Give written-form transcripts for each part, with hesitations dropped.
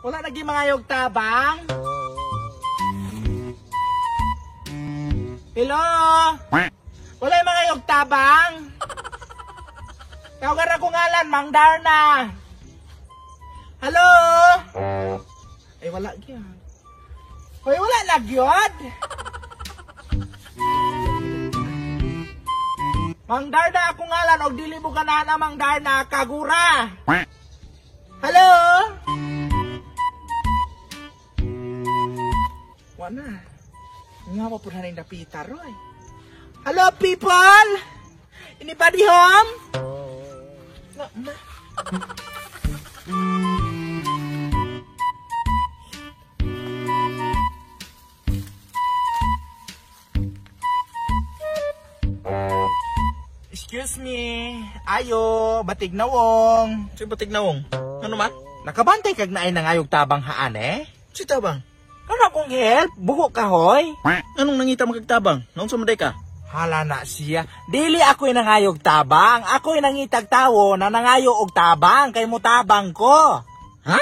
Wala lagi mangayog tabang. Hello? Wala yung mangayog tabang. Tawagan ako ngalan, Mang Darna. Hello? Ay, wala gyud. Hoy, wala na gyud. Mang Darna ako ngalan og dili mo kanana Mang Darna kagura. Hello? Wala. Nga pa po na rin napita, Roy. Hello, people? Anybody home? Excuse me. Ayo, batig nawong. Si batig nawong. Ano man? Nakabantay kag naay nangayog tabang haan eh? Si tabang. Ano akong help? Bugo ka, hoy? Anong nangita magkagtabang? Noong sumaday ka? Hala na siya. Dili ako'y nangayog tabang. Ako'y nangitag tawo na nangayo og tabang. Kay mo tabang ko. Ha?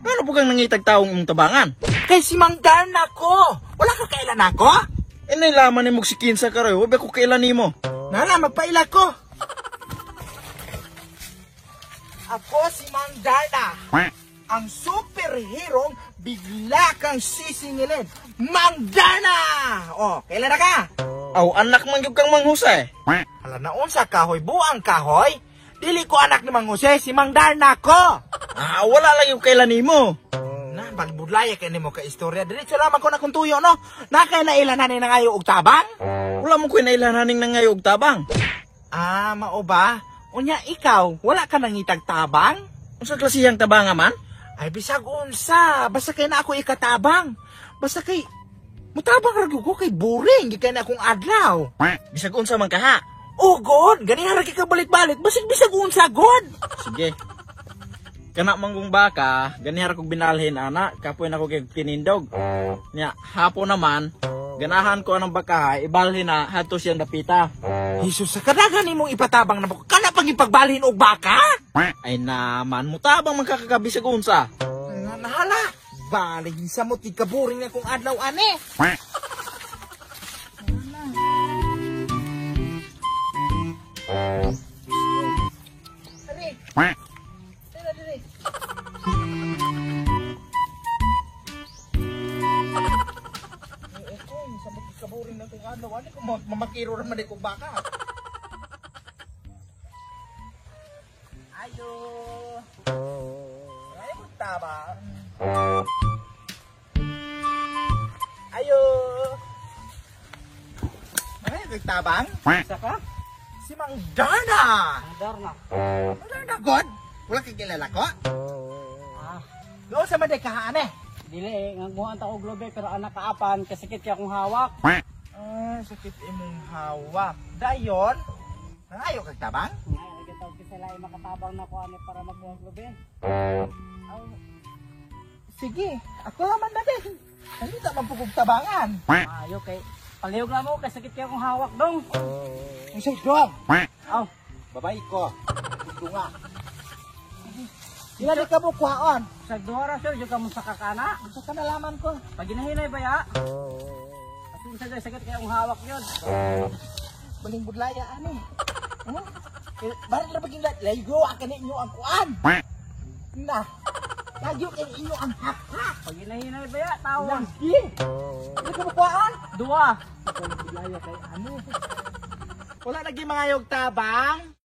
Ano po kang nangitag taong imong tabangan? Kay si Mang Darna ko. Wala ka kailan ako? Nailaman ni mong si Kinsa ka, Roy. Huwag ko kailan ni mo. Nana, magpaila ko. Ako si Mang Darna. Ang superhero bigla kang sisingilin. Mang Darna! Oh, kailan na ka? Aw, anak man gyud kang Mang Jose. Hala na unsa kahoy, buang kahoy. Dili ko anak ni Mang Jose, si Mang Darna ko. Wala lang yung kailan ni mo. Na, bagbudlaya kay nimo ka istorya. Diretso lamang ko na kung tuyo, no? Nakay na ilanan ni nangayo og tabang? Wala mo ko inailahaning nangayog tabang. Mao ba? Unya ikaw, wala ka nangitag tabang? Unsa klasihang tabanga man? Ay bisag unsa, basta kay na ako ikatabang. Basta kay mutabang ra gyud ko kay boring gikay na akong adlaw. Bisag unsa man ka ha? Oh god, ganiha ra ka balik-balik, bisag unsa god. Sige. Kana manggong baka, ganihar kog binalhin ana, kapoy na ko kay tinindog. Nya hapon naman, ganahan ko anong baka, ibalhin na hato siyang dapita. Jesus, sa kadagan nimong ipatabang na mo, kana pang ipagbalhin og baka? Ay naman, mutabang magkakagabisag unsa. Nahala, balig sa mo tigkaburing na kung adlaw ane. Kaburing na kung adlaw ane, kung mamakiro naman di kong baka. Ayo. Ay, tabang. Ayo. Ay, nagtabang? Saka? Si Mang Darna. Mang Darna. Mang Darna, God? Wala kang kilala ko? Doon sa maday kahaan eh. Dili, nganguhan ta og globe pero anak kaapan kasakit kay akong hawak. Sakit imong hawak. Dayon, nangayo kag tabang? Ay, gitaw sila ay makatabang na ko ani para magkuha og globe. Sige, ako naman na din. Nandito man pugog tabangan. Ayo kay palihog na mo kay sakit kay akong hawak dong. Ang sigdong. Aw, Babae ko. Sigdunga. Ila di ka mo kuhaon. sa duha sir, jud ka mo sa kakana. Gusto ka nalaman ko. Pag ginahinay ba ya? Kasi sa sakit kay akong hawak yun. Baling budlaya ani. Barang na paging laygo akan ninyo ang kuan. Na. Laygo kay inyo ang hakak. Pag ginahinay ba ya? Tawag. Lagi. Di ka mo kuhaon. Duha. Baling budlaya kay ano. Wala lagi mangayog tabang.